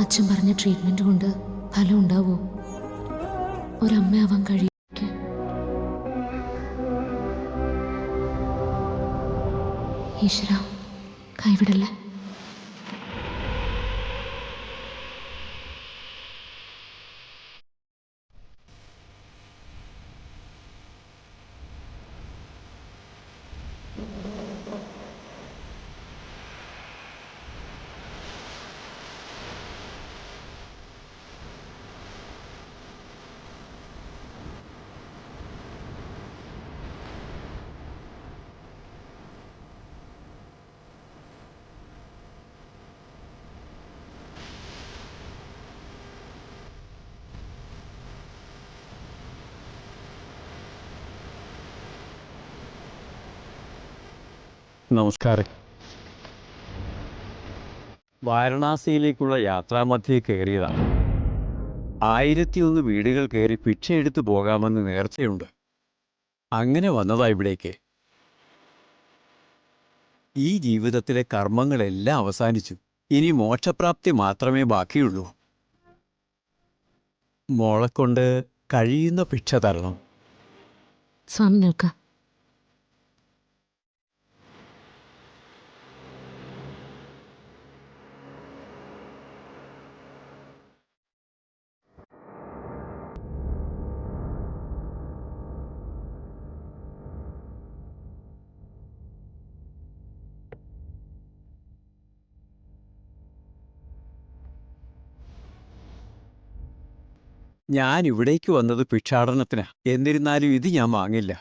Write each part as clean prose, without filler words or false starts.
അച്ഛൻ പറഞ്ഞ ട്രീറ്റ്മെന്റ് കൊണ്ട് ഫലം ഉണ്ടാവോ? ഒരമ്മയാവാൻ കഴിയും? ഈശ്വര, കൈവിടല്ലേ. നമസ്കാരം. വാരണാസിയിലേക്കുള്ള യാത്രാമധ്യേ കയറിയതാണ്. 1001 വീടുകൾ കയറി ഭിക്ഷയെടുത്തു പോകാമെന്ന് നേർച്ചയുണ്ട്. അങ്ങനെ വന്നതാ ഇവിടേക്ക്. ഈ ജീവിതത്തിലെ കർമ്മങ്ങളെല്ലാം അവസാനിച്ചു. ഇനി മോക്ഷപ്രാപ്തി മാത്രമേ ബാക്കിയുള്ളൂ. മോളെക്കൊണ്ട് കഴിയുന്ന ഭിക്ഷ തരണം. സ്വാമി നിൽക്ക. ഞാൻ ഇവിടേക്ക് വന്നത് ഭിക്ഷാടനത്തിനാ. എന്നിരുന്നാലും ഇത് ഞാൻ വാങ്ങില്ല.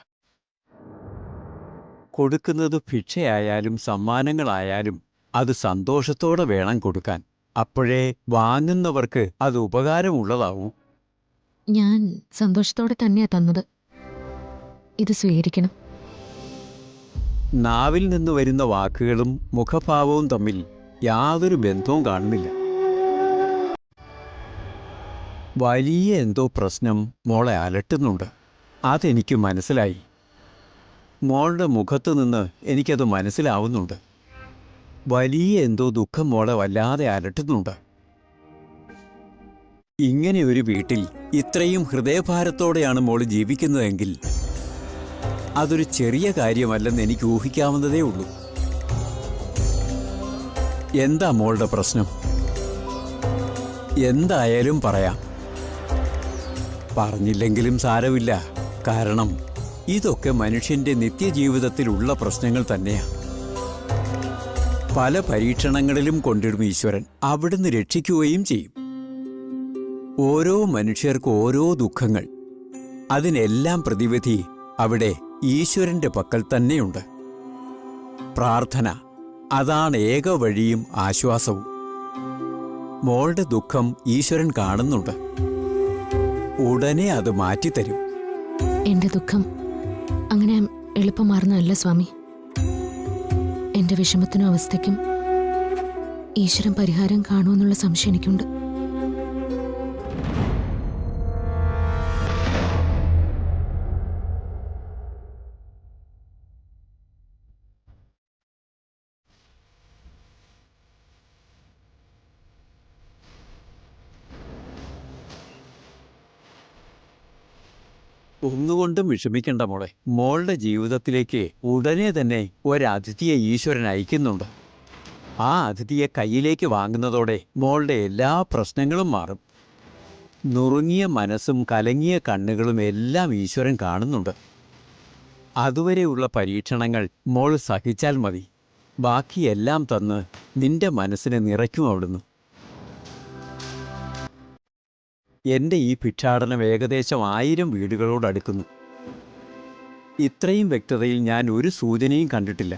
കൊടുക്കുന്നത് ഭിക്ഷയായാലും സമ്മാനങ്ങളായാലും അത് സന്തോഷത്തോടെ വേണം കൊടുക്കാൻ. അപ്പോഴേ വാങ്ങുന്നവർക്ക് അത് ഉപകാരമുള്ളതാവൂ. ഞാൻ സന്തോഷത്തോടെ തന്നെയാ തന്നത്. ഇത് സ്വീകരിക്കണം. നാവിൽ നിന്ന് വരുന്ന വാക്കുകളും മുഖഭാവവും തമ്മിൽ യാതൊരു ബന്ധവും കാണുന്നില്ല. വലിയ എന്തോ പ്രശ്നം മോളെ അലട്ടുന്നുണ്ട്. അതെനിക്ക് മനസ്സിലായി. മോളുടെ മുഖത്ത് നിന്ന് എനിക്കത് മനസ്സിലാവുന്നുണ്ട്. വലിയ എന്തോ ദുഃഖം മോളെ വല്ലാതെ അലട്ടുന്നുണ്ട്. ഇങ്ങനെ ഒരു വീട്ടിൽ ഇത്രയും ഹൃദയഭാരത്തോടെയാണ് മോള് ജീവിക്കുന്നതെങ്കിൽ അതൊരു ചെറിയ കാര്യമല്ലെന്ന് എനിക്ക് ഊഹിക്കാവുന്നതേ ഉള്ളൂ. എന്താ മോളുടെ പ്രശ്നം? എന്തായാലും പറയാം. പറഞ്ഞില്ലെങ്കിലും സാരമില്ല. കാരണം ഇതൊക്കെ മനുഷ്യന്റെ നിത്യജീവിതത്തിലുള്ള പ്രശ്നങ്ങൾ തന്നെയാണ്. പല പരീക്ഷണങ്ങളിലും കൊണ്ടിടും ഈശ്വരൻ. അവിടുന്ന് രക്ഷിക്കുകയും ചെയ്യും. ഓരോ മനുഷ്യർക്ക് ഓരോ ദുഃഖങ്ങൾ. അതിനെല്ലാം പ്രതിവിധി അവിടെ ഈശ്വരന്റെ പക്കൽ തന്നെയുണ്ട്. പ്രാർത്ഥന, അതാണ് ഏക വഴിയും ആശ്വാസവും. മോളുടെ ദുഃഖം ഈശ്വരൻ കാണുന്നുണ്ട്. ഉടനെ അത് മാറ്റിത്തരും. എന്റെ ദുഃഖം അങ്ങനെ എളുപ്പം മാറുന്നതല്ല സ്വാമി. എന്റെ വിഷമത്തിനും അവസ്ഥയ്ക്കും ഈശ്വരൻ പരിഹാരം കാണുമെന്നുള്ള സംശയം എനിക്കുണ്ട്. ഒന്നുകൊണ്ടും വിഷമിക്കണ്ട മോളെ. മോളുടെ ജീവിതത്തിലേക്ക് ഉടനെ തന്നെ ഒരതിഥിയെ ഈശ്വരൻ അയക്കുന്നുണ്ട്. ആ അതിഥിയെ കയ്യിലേക്ക് വാങ്ങുന്നതോടെ മോളുടെ എല്ലാ പ്രശ്നങ്ങളും മാറും. നുറുങ്ങിയ മനസ്സും കലങ്ങിയ കണ്ണുകളും എല്ലാം ഈശ്വരൻ കാണുന്നുണ്ട്. അതുവരെയുള്ള പരീക്ഷണങ്ങൾ മോൾ സഹിച്ചാൽ മതി. ബാക്കിയെല്ലാം തന്ന് നിന്റെ മനസ്സിനെ നിറയ്ക്കും അവിടുന്ന്. എൻ്റെ ഈ ഭിക്ഷാടനം ഏകദേശം 1000 വീടുകളോടടുക്കുന്നു. ഇത്രയും വ്യക്തതയിൽ ഞാൻ ഒരു സൂചനയും കണ്ടിട്ടില്ല.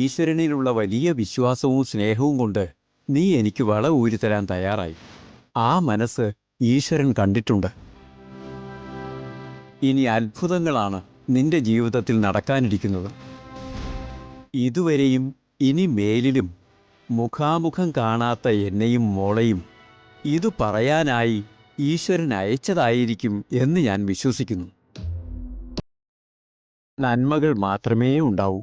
ഈശ്വരനിലുള്ള വലിയ വിശ്വാസവും സ്നേഹവും കൊണ്ട് നീ എനിക്ക് വള ഊരിത്തരാൻ തയ്യാറായി. ആ മനസ്സ് ഈശ്വരൻ കണ്ടിട്ടുണ്ട്. ഇനി അത്ഭുതങ്ങളാണ് നിന്റെ ജീവിതത്തിൽ നടക്കാനിരിക്കുന്നത്. ഇതുവരെയും ഇനി മേലിലും മുഖാമുഖം കാണാത്ത എന്നെയും മോളെയും ഇത് പറയാനായി ഈശ്വരൻ അയച്ചതായിരിക്കും എന്ന് ഞാൻ വിശ്വസിക്കുന്നു. നന്മകൾ മാത്രമേ ഉണ്ടാവൂ.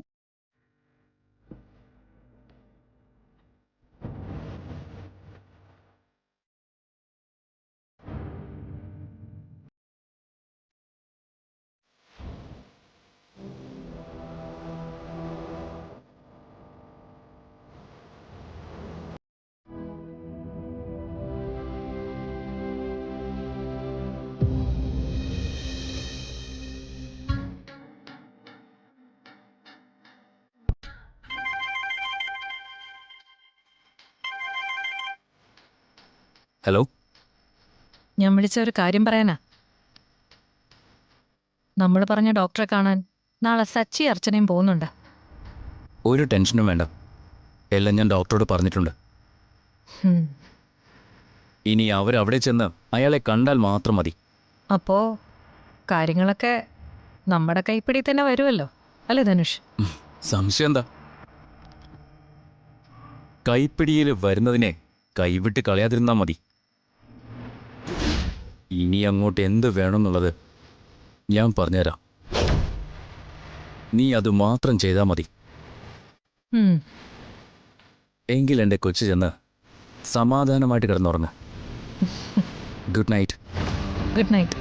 ഹലോ. ഞാൻ വിളിച്ച ഒരു കാര്യം പറയാനാ. നമ്മൾ പറഞ്ഞ ഡോക്ടറെ കാണാൻ നാളെ സച്ചി അർച്ചനയും പോകുന്നുണ്ട്. ഒരു ടെൻഷനും വേണ്ട, എല്ലാം ഞാൻ ഡോക്ടറോട് പറഞ്ഞിട്ടുണ്ട്. ഹും. ഇനി അവരവിടെ ചെന്ന് അയാളെ കണ്ടാൽ മാത്രം മതി. അപ്പോ കാര്യങ്ങളൊക്കെ നമ്മുടെ കൈപ്പിടി തന്നെ വരുമല്ലോ, അല്ലേ ധനുഷ്? സംശയം എന്താ? കൈപ്പിടിയിൽ വരുന്നതിനെ കൈവിട്ട് കളയാതിരുന്നാൽ മതി. ഇനി അങ്ങോട്ട് എന്ത് വേണമെന്നുള്ളത് ഞാൻ പറഞ്ഞുതരാം. നീ അത് മാത്രം ചെയ്താൽ മതി. ഉം. എങ്കിൽ എൻ്റെ കൊച്ചു ചെന്ന് സമാധാനമായിട്ട് കിടന്നുറങ്ങും. Good night. Good night.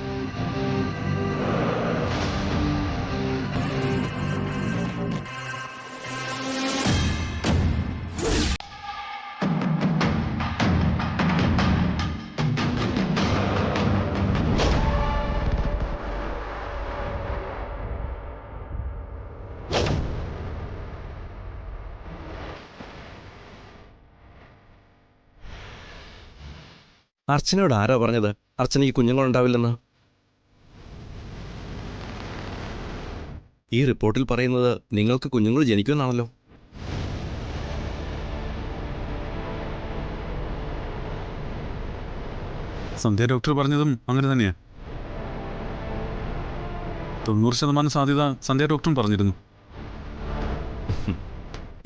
അർച്ചനയോട് ആരാ പറഞ്ഞത് അർച്ചനയ്ക്ക് കുഞ്ഞുങ്ങളുണ്ടാവില്ലെന്ന്? ഈ റിപ്പോർട്ടിൽ പറയുന്നത് നിങ്ങൾക്ക് കുഞ്ഞുങ്ങൾ ജനിക്കുമെന്നാണല്ലോ. സന്ധ്യ ഡോക്ടർ പറഞ്ഞതും അങ്ങനെ തന്നെയാ. 90% സാധ്യത സന്ധ്യ ഡോക്ടറും പറഞ്ഞിരുന്നു.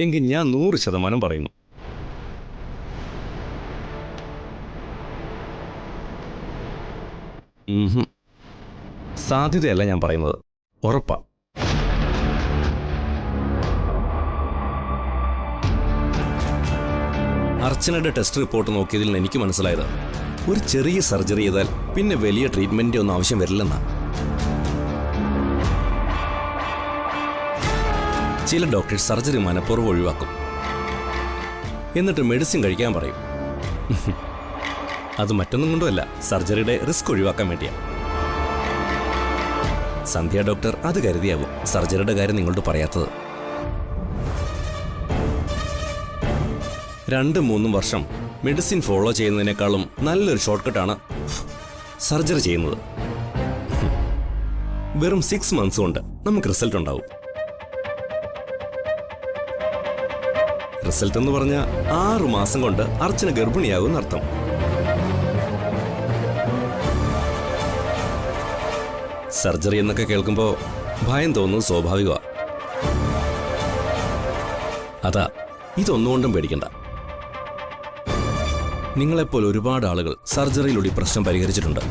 എങ്കിൽ ഞാൻ 100% പറയുന്നു. സാധ്യതയല്ല ഞാൻ പറയുന്നത്, ഉറപ്പാ. അർച്ചനയുടെ ടെസ്റ്റ് റിപ്പോർട്ട് നോക്കിയതിൽ നിന്ന് എനിക്ക് മനസ്സിലായത് ഒരു ചെറിയ സർജറി ചെയ്താൽ പിന്നെ വലിയ ട്രീറ്റ്മെന്റിന്റെ ഒന്നും ആവശ്യം വരില്ലെന്നാ. ചില ഡോക്ടേഴ്സ് സർജറി മനഃപൂർവ്വം ഒഴിവാക്കും, എന്നിട്ട് മെഡിസിൻ കഴിക്കാൻ പറയും. അത് മറ്റൊന്നും കൊണ്ടുമല്ല, സർജറിയുടെ റിസ്ക് ഒഴിവാക്കാൻ വേണ്ടിയാ. സന്ധ്യ ഡോക്ടർ അത് കരുതിയാവും സർജറിയുടെ കാര്യം നിങ്ങളോട് പറയാത്തത്. 2-3 വർഷം മെഡിസിൻ ഫോളോ ചെയ്യുന്നതിനേക്കാളും നല്ലൊരു ഷോർട്ട് കട്ടാണ് സർജറി ചെയ്യുന്നത്. വെറും 6 മന്ത്സ് കൊണ്ട് നമുക്ക് റിസൾട്ട് ഉണ്ടാവും. റിസൾട്ട് എന്ന് പറഞ്ഞാൽ 6 മാസം കൊണ്ട് അർച്ചന ഗർഭിണിയാകും എന്നർത്ഥം. സർജറി എന്നൊക്കെ കേൾക്കുമ്പോൾ ഭയം തോന്നുന്നത് സ്വാഭാവികമാണ്. അതാ, ഇതൊന്നുകൊണ്ടും പേടിക്കണ്ട. നിങ്ങളെപ്പോലെ ഒരുപാട് ആളുകൾ സർജറിയിലൂടെ ഈ പ്രശ്നം പരിഹരിച്ചിട്ടുണ്ട്.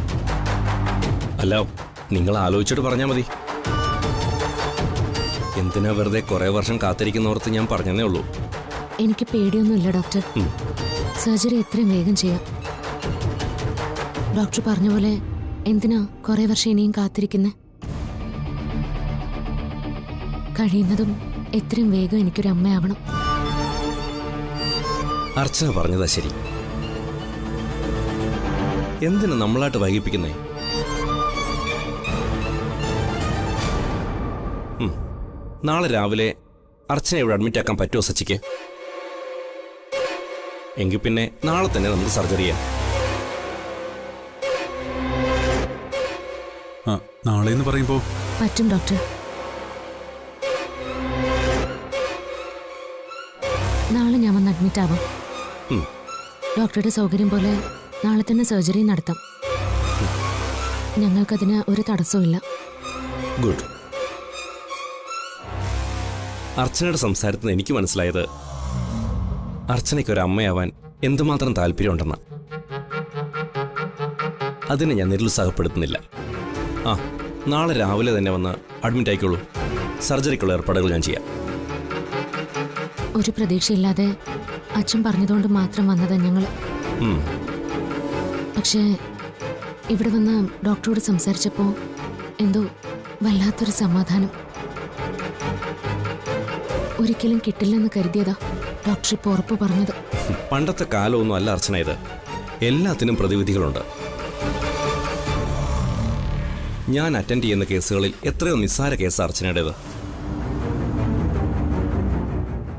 അല്ല, നിങ്ങൾ ആലോചിച്ചിട്ട് പറഞ്ഞാൽ മതി. എന്തിനാ വെറുതെ കുറെ വർഷം കാത്തിരിക്കുന്നോർത്ത് ഞാൻ പറഞ്ഞതേ ഉള്ളൂ. എനിക്ക് പേടിയൊന്നുമില്ല ഡോക്ടർ. സർജറി എത്രയും വേഗം ചെയ്യാം. ഡോക്ടർ പറഞ്ഞ പോലെ എന്തിനാ കുറെ വർഷം ഇനിയും കാത്തിരിക്കുന്നത്? കഴിയുന്നതും എത്രയും വേഗം എനിക്കൊരു അമ്മയാവണം. അർച്ചന പറഞ്ഞതാ ശരി. എന്തിനാ നമ്മളായിട്ട് വൈകിപ്പിക്കുന്നേ? നാളെ രാവിലെ അർച്ചന ഇവിടെ അഡ്മിറ്റ് ആക്കാൻ പറ്റുമോ സച്ചിക്ക്? എങ്കിൽ പിന്നെ നാളെ തന്നെ നമുക്ക് സർജറി ചെയ്യാം. നാളെ എന്ന് പറയുമ്പോൾ പറ്റും ഡോക്ടർ. നാളെ ഞാൻ വന്ന് അഡ്മിറ്റ് ആവാം. ഡോക്ടറുടെ സൗകര്യം പോലെ നാളെ തന്നെ സർജറി നടത്താം. ഞങ്ങൾക്കതിന് ഒരു തടസ്സമില്ല. ഗുഡ്. അർച്ചനയുടെ സംസാരത്തിൽ നിന്ന് എനിക്ക് മനസ്സിലായത് അർച്ചനയ്ക്ക് ഒരു അമ്മയാവാൻ എന്തുമാത്രം താല്പര്യമുണ്ടെന്ന്. അതിനെ ഞാൻ നിരുത്സാഹപ്പെടുത്തുന്നില്ല. നാളെ രാവിലെ തന്നെ വന്ന് അഡ്മിറ്റ് ആയിക്കോളൂ. സർജറിക്കുള്ള ഏർപ്പാടുകൾ ഞാൻ ചെയ്യാം. ഒരു പ്രതീക്ഷയില്ലാതെ അച്ഛൻ പറഞ്ഞതുകൊണ്ട് മാത്രം വന്നതാ ഞങ്ങൾ. പക്ഷേ ഇവിടെ വന്ന് ഡോക്ടറോട് സംസാരിച്ചപ്പോൾ എന്തോ വല്ലാത്തൊരു സമാധാനം. ഒരിക്കലും കിട്ടില്ലെന്ന് കരുതിയതാ ഡോക്ടർ ഇപ്പോൾ ഉറപ്പ് പറഞ്ഞത്. പണ്ടത്തെ കാലമൊന്നും അല്ല അർച്ചന ഇത്. എല്ലാത്തിനും പ്രതിവിധികളുണ്ട്. ഞാൻ അറ്റൻഡ് ചെയ്യുന്ന കേസുകളിൽ എത്രയോ നിസ്സാര കേസ് അർച്ചനയുടേത്.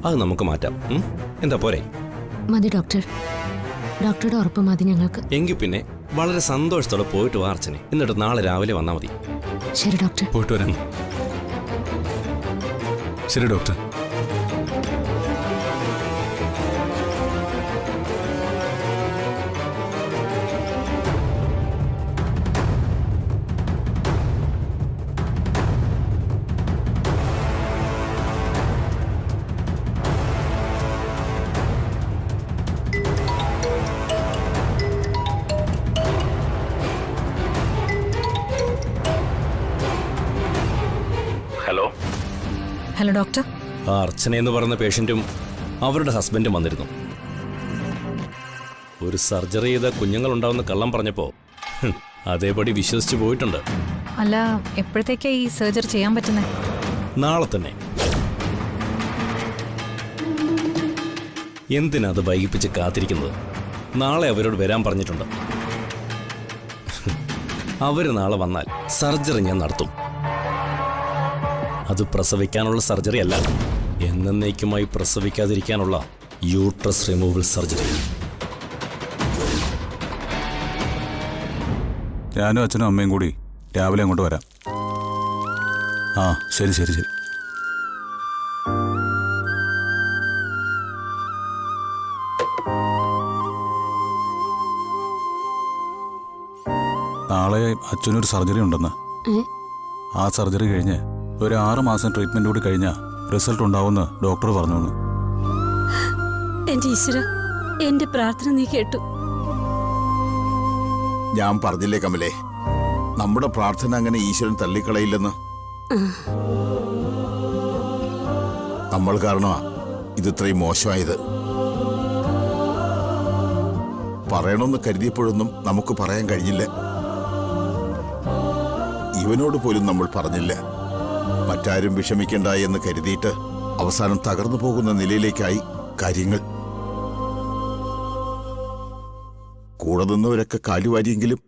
അത് നമുക്ക് മാറ്റാം. എന്താ പോരെ? മതി ഡോക്ടർ. ഡോക്ടറുടെ ഉറപ്പ് മതി ഞങ്ങൾക്ക്. എങ്കിൽ പിന്നെ വളരെ സന്തോഷത്തോടെ പോയിട്ട് വാ അർച്ചനെ. എന്നിട്ട് നാളെ രാവിലെ വന്നാൽ മതി. ശരി ഡോക്ടർ. പോയിട്ട് വരാം. ശരി ഡോക്ടർ. ഹലോ. Hello doctor. ആ അർച്ചന എന്ന് പറയുന്ന പേഷ്യൻറ്റും അവരുടെ ഹസ്ബൻഡും വന്നിരുന്നു. ഒരു സർജറി ചെയ്ത കുഞ്ഞുങ്ങളുണ്ടാവുന്ന കള്ളം പറഞ്ഞപ്പോൾ അതേപടി വിശ്വസിച്ച് പോയിട്ടുണ്ട്. അല്ല, എപ്പോഴത്തേക്കാ ഈ സർജറി ചെയ്യാൻ പറ്റുന്നേ? നാളെ തന്നെ. എന്തിനാ അത് വൈകിപ്പിച്ച് കാത്തിരിക്കുന്നത്? നാളെ അവരോട് വരാൻ പറഞ്ഞിട്ടുണ്ട്. അവർ നാളെ വന്നാൽ സർജറി ഞാൻ നടത്തും. അത് പ്രസവിക്കാനുള്ള സർജറി അല്ല, എന്നേക്കുമായി പ്രസവിക്കാതിരിക്കാനുള്ള യൂട്രസ് റിമൂവൽ സർജറി. ഞാനും അച്ഛനും അമ്മയും കൂടി രാവിലെ അങ്ങോട്ട് വരാം. ആ ശരി ശരി ശരി. നാളെ അച്ഛനൊരു സർജറി ഉണ്ടെന്ന്. ആ സർജറി കഴിഞ്ഞ് ഒരു 6 മാസം ട്രീറ്റ്മെന്റ് കൂടി കഴിഞ്ഞാൽ റിസൾട്ട് ഉണ്ടാവുമെന്ന് ഡോക്ടർ പറഞ്ഞു. എന്റെ ഈശ്വര, എന്റെ പ്രാർത്ഥന നീ കേട്ടു. ഞാൻ പറഞ്ഞില്ലേ കമലേ, നമ്മുടെ പ്രാർത്ഥന അങ്ങനെ ഈശ്വരൻ തള്ളിക്കളയില്ലെന്ന്. നമ്മൾ കാരണമാ ഇതിത്രയും മോശമായത്. പറയണമെന്ന് കരുതിയപ്പോഴൊന്നും നമുക്ക് പറയാൻ കഴിഞ്ഞില്ല. ഇവനോട് പോലും നമ്മൾ പറഞ്ഞില്ല. മറ്റാരും വിഷമിക്കണ്ട എന്ന് കരുതിയിട്ട് അവസാനം തകർന്നു പോകുന്ന നിലയിലേക്കായി കാര്യങ്ങൾ. കൂടെ നിന്നവരൊക്കെ കാലുവാരിയെങ്കിലും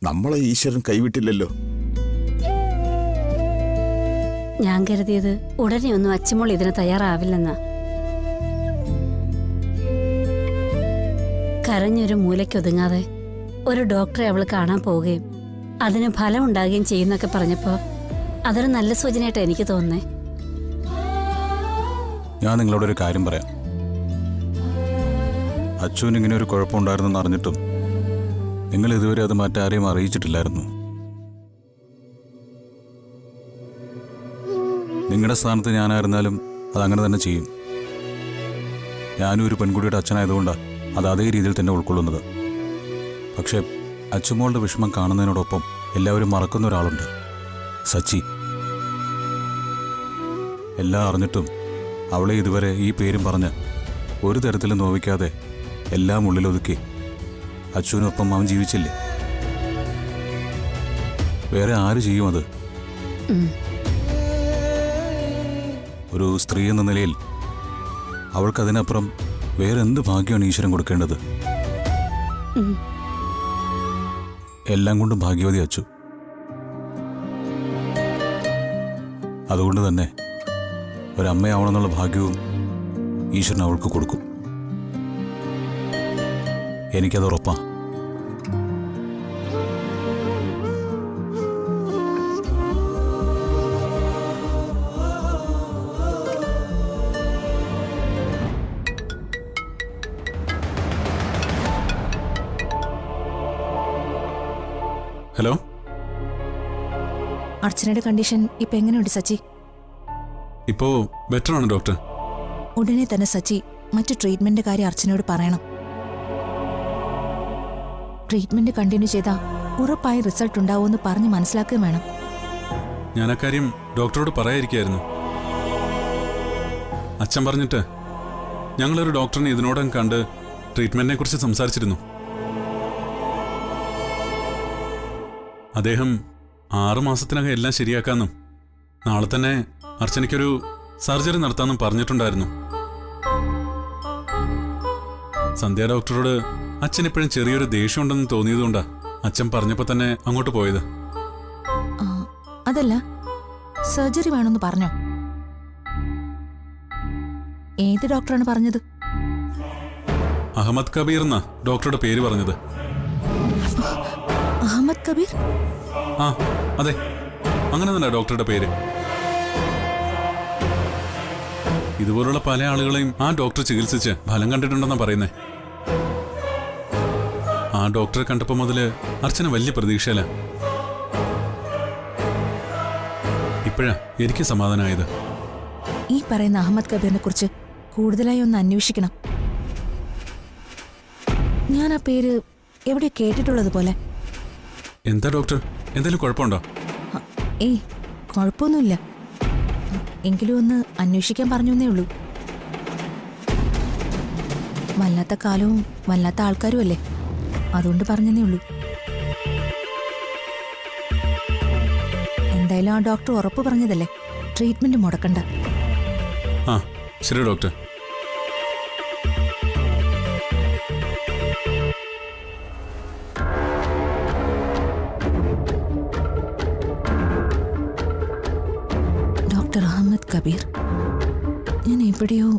നമ്മളെ ഈശ്വരൻ കൈവിട്ടില്ലല്ലോ. ഞാൻ കരുതിയത് ഉടനെ ഒന്നും അച്ചുമോൾ ഇതിന് തയ്യാറാവില്ലെന്നാ. കരഞ്ഞൊരു മൂലയ്ക്കൊതുങ്ങാതെ ഒരു ഡോക്ടറെ അവൾ കാണാൻ പോവുകയും അതിന് ഫലം ഉണ്ടാകുകയും ചെയ്യുന്നൊക്കെ പറഞ്ഞപ്പോ അതൊരു നല്ല സൂചനയായിട്ട് എനിക്ക് തോന്നുന്നേ. ഞാൻ നിങ്ങളോടൊരു കാര്യം പറയാം. അച്ഛൻ ഇങ്ങനെ ഒരു കുഴപ്പമുണ്ടായിരുന്നെന്ന് അറിഞ്ഞിട്ടും നിങ്ങൾ ഇതുവരെ അത് മറ്റാരെയും അറിയിച്ചിട്ടില്ലായിരുന്നു. നിങ്ങളുടെ സ്ഥാനത്ത് ഞാനായിരുന്നാലും അതങ്ങനെ തന്നെ ചെയ്യും. ഞാനും ഒരു പെൺകുട്ടിയുടെ അച്ഛനായതുകൊണ്ടാണ് അത് അതേ രീതിയിൽ തന്നെ ഉൾക്കൊള്ളുന്നത്. പക്ഷേ അച്ചുമോളുടെ വിഷമം കാണുന്നതിനോടൊപ്പം എല്ലാവരും മറക്കുന്ന ഒരാളുണ്ട്, സച്ചി. എല്ലാം അറിഞ്ഞിട്ടും അവളെ ഇതുവരെ ഈ പേരും പറഞ്ഞ് ഒരു തരത്തിലും നോവിക്കാതെ എല്ലാം ഉള്ളിലൊതുക്കി അച്ഛനൊപ്പം അവൻ ജീവിച്ചില്ലേ? വേറെ ആര് ചെയ്യും അത്? ഒരു സ്ത്രീ എന്ന നിലയിൽ അവൾക്കതിനപ്പുറം വേറെ എന്ത് ഭാഗ്യമാണ് ഈശ്വരൻ കൊടുക്കേണ്ടത്? എല്ലാം കൊണ്ടും ഭാഗ്യവതി അച്ചു. അതുകൊണ്ട് തന്നെ ഒരമ്മയാവണമെന്നുള്ള ഭാഗ്യവും ഈശ്വരൻ അവൾക്ക് കൊടുക്കും. എനിക്കത് ഉറപ്പാ. ഹലോ. അർച്ചനയുടെ കണ്ടീഷൻ ഇപ്പൊ എങ്ങനെയുണ്ട് സച്ചി? ഇപ്പോ ബെറ്റർ ആണ് ഡോക്ടർ. ഉടനെ തന്നെ സച്ചി മറ്റു ട്രീറ്റ്മെന്റ് കാര്യം അർച്ചനയോട് പറയണം. ട്രീറ്റ്മെന്റ് കണ്ടിന്യൂ ചെയ്താൽ ഉറപ്പായി റിസൾട്ട് ഉണ്ടാവുമെന്ന് പറഞ്ഞ് മനസ്സിലാക്കുകയും വേണം. ഞാൻ അക്കാര്യം ഡോക്ടറോട് പറയാതിരിക്കായിരുന്നു. അച്ഛൻ പറഞ്ഞിട്ട് ഞങ്ങളൊരു ഡോക്ടറിനെ ഇതിനോടകം കണ്ട് ട്രീറ്റ്മെന്റിനെ കുറിച്ച് സംസാരിച്ചിരുന്നു. അദ്ദേഹം 6 മാസത്തിനകം എല്ലാം ശരിയാക്കാന്നും നാളെ തന്നെ അർച്ചനയ്ക്കൊരു സർജറി നടത്താമെന്നും പറഞ്ഞിട്ടുണ്ടായിരുന്നു. സന്ധ്യ ഡോക്ടറോട് അച്ഛൻ ഇപ്പോഴും ചെറിയൊരു ദേഷ്യമുണ്ടെന്ന് തോന്നിയതുകൊണ്ടാ അച്ഛൻ പറഞ്ഞപ്പോൾ തന്നെ അങ്ങോട്ട് പോയത്. അതല്ല, സർജറി വേണമെന്ന് പറഞ്ഞോ? ഏത് ഡോക്ടറാണ് പറഞ്ഞത്? അഹമ്മദ് കബീർ എന്നാ ഡോക്ടറുടെ പേര് പറഞ്ഞത്. അഹമ്മദ് കബീർ? ആ അതെ, അങ്ങനെ തന്നെ ഡോക്ടറുടെ പേര്. ഇതുപോലുള്ള പല ആളുകളെയും ആ ഡോക്ടർ ചികിത്സിച്ച് ഫലം കണ്ടിട്ടുണ്ടെന്നാ പറയുന്നേ. ആ ഡോക്ടറെ കണ്ടപ്പോൾ മുതല് അർച്ചന വലിയ പ്രതീക്ഷയില. ഇപ്പോഴാ എനിക്ക് സമാധാനമായത്. ഈ പറയുന്ന അഹമ്മദ് കബീറിനെ കുറിച്ച് കൂടുതലായി ഒന്ന് അന്വേഷിക്കണം. ഞാൻ ആ പേര് എവിടെ കേട്ടിട്ടുള്ളത് പോലെ. എന്താ ഡോക്ടർ, എന്തെങ്കിലും കുഴപ്പമുണ്ടോ? ഏയ്, കുഴപ്പമൊന്നുമില്ല. എങ്കിലും ഒന്ന് അന്വേഷിക്കാൻ പറഞ്ഞേ ഉള്ളൂ. വല്ലാത്ത കാലവും വല്ലാത്ത ആൾക്കാരും അല്ലേ, അതുകൊണ്ട് പറഞ്ഞതേ ഉള്ളൂ. എന്തായാലും ആ ഡോക്ടർ ഉറപ്പ് പറഞ്ഞതല്ലേ, ട്രീറ്റ്മെന്റ് മുടക്കണ്ട. ആ ശരി ഡോക്ടർ. ഡോക്ടർ അഹമ്മദ് കബീർ, ഞാൻ എവിടെയോ...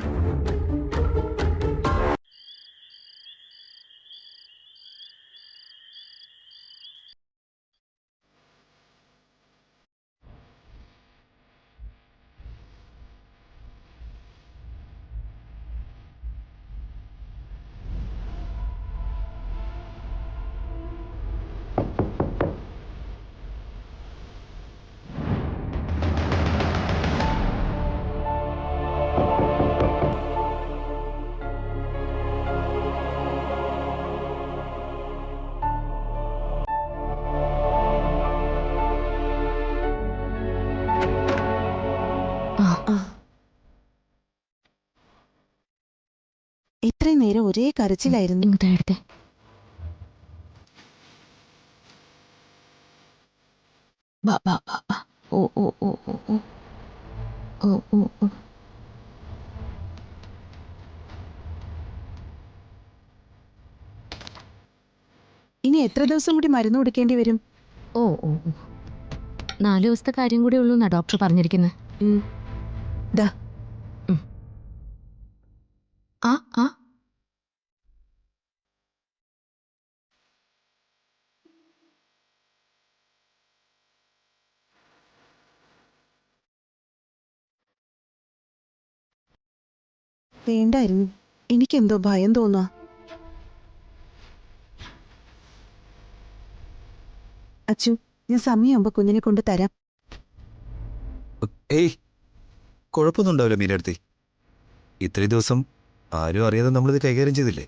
ഇത്രയും നേരം ഒരേ കരച്ചിലായിരുന്നു. ഇങ്ങോട്ടെ. ഓ ഓ ഓ ഓ ഓ ഓ ഓ ഓ. ഇനി എത്ര ദിവസം കൂടി മരുന്ന് കൊടുക്കേണ്ടി വരും? ഓ ഓ ഓ 4 ദിവസത്തെ കാര്യം കൂടി ഉള്ളൂ എന്നാ ഡോക്ടർ പറഞ്ഞിരിക്കുന്നത്. ദാ. ആ ആ വേണ്ടായിരുന്നു, എനിക്കെന്തോ ഭയം തോന്നുക. അച്ചു, ഞാൻ സമയമാകുമ്പോ കുഞ്ഞിനെ കൊണ്ട് തരാം. ഏയ്, കുഴപ്പമൊന്നും ഉണ്ടാവില്ല മീരടുത്തി. ഇത്രയും ദിവസം ആരും അറിയാതെ നമ്മളിത് കൈകാര്യം ചെയ്തില്ലേ,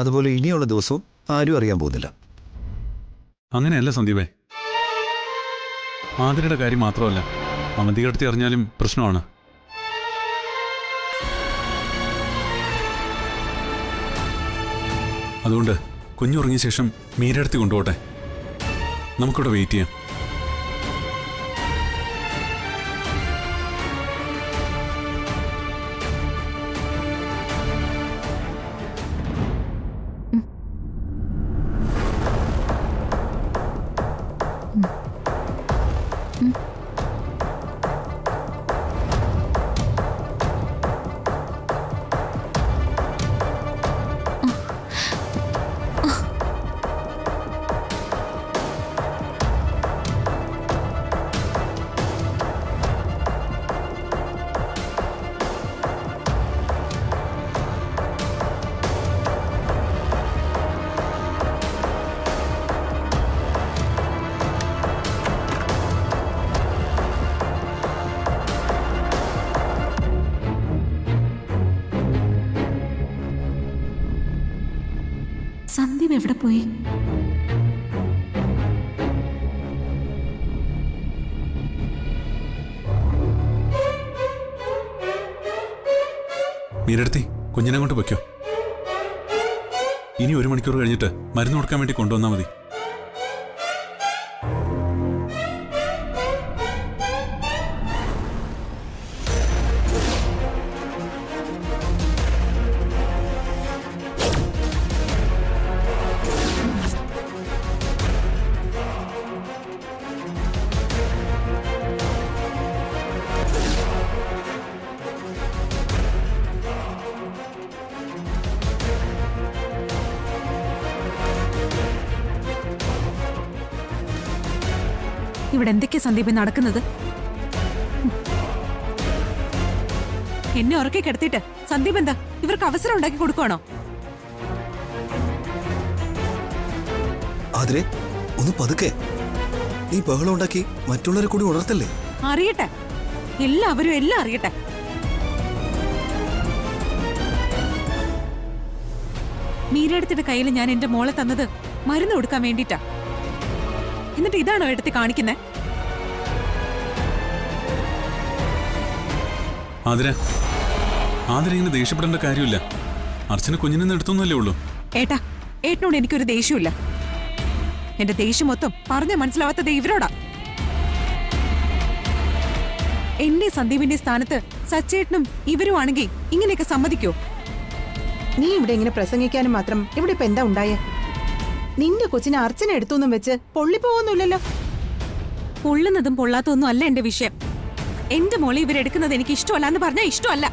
അതുപോലെ ഇനിയുള്ള ദിവസവും ആരും അറിയാൻ പോകുന്നില്ല. അങ്ങനെയല്ല സന്ദീപേ, ആതിരയുടെ കാര്യം മാത്രമല്ല, അവന്തികടുത്തി അറിഞ്ഞാലും പ്രശ്നമാണ്. അതുകൊണ്ട് കുഞ്ഞുറങ്ങിയ ശേഷം മീരടുത്തി കൊണ്ടുപോട്ടെ, നമുക്കിവിടെ വെയിറ്റ് ചെയ്യാം. സന്ദീപ് എവിടെ പോയി? മീരടുത്തി, കുഞ്ഞിനെ കൊണ്ട് വയ്ക്കോ. ഇനി 1 മണിക്കൂർ കഴിഞ്ഞിട്ട് മരുന്ന് കൊടുക്കാൻ വേണ്ടി കൊണ്ടുവന്നാൽ മതി. ഇവിടെ എന്തൊക്കെയാ സന്ദീപ് നടക്കുന്നത്? എന്നെ ഉറക്കെ കിടത്തിയിട്ട് സന്ദീപ് എന്താ ഇവർക്ക് അവസരം ഉണ്ടാക്കി കൊടുക്കുവാണോ? ആതിരെ ഒന്ന് പതുക്കെ. നീ ബഹളം ഉണ്ടാക്കി മറ്റുള്ളവരെ കൂടി ഉണർത്തല്ലേ? അറിയട്ടെ, എല്ലാവരും എല്ലാം അറിയട്ടെ. മീരയെടുത്തിട്ട് കയ്യിൽ ഞാൻ എന്റെ മോളെ തന്നത് മരുന്ന് കൊടുക്കാൻ വേണ്ടിട്ടാ. എന്നിട്ട് ഇതാണോ എടുത്ത് കാണിക്കുന്നേ? ഇങ്ങനെ ദേഷ്യപ്പെടേണ്ട കാര്യമില്ല. അർച്ചന കുഞ്ഞിനെ എടുത്തൊന്നുമല്ലേ ഉള്ളൂ. ഏട്ടാ, ഏട്ടനോട് എനിക്കൊരു ദേഷ്യമില്ല. എന്റെ ദേഷ്യം മൊത്തം പറഞ്ഞ മനസ്സിലാവാത്തത് ഇവരോടാ. എന്റെ സന്ദീപിന്റെ സ്ഥാനത്ത് സച്ചേട്ടനും ഇവരുമാണെങ്കിൽ ഇങ്ങനെയൊക്കെ സമ്മതിക്കോ? നീ ഇവിടെ ഇങ്ങനെ പ്രസംഗിക്കാനും മാത്രം ഇവിടെ ഇപ്പൊ എന്താ ഉണ്ടായേ? നിന്റെ കൊച്ചിനെ അർച്ചന എടുത്തൊന്നും വെച്ച് പൊള്ളിപ്പോവൊന്നുമില്ലല്ലോ. പൊള്ളുന്നതും പൊള്ളാത്തതൊന്നും അല്ല എന്റെ വിഷയം. എന്റെ മോളെ ഇവരെടുക്കുന്നത് എനിക്ക് ഇഷ്ടമല്ല എന്ന് പറഞ്ഞാൽ ഇഷ്ടമല്ല.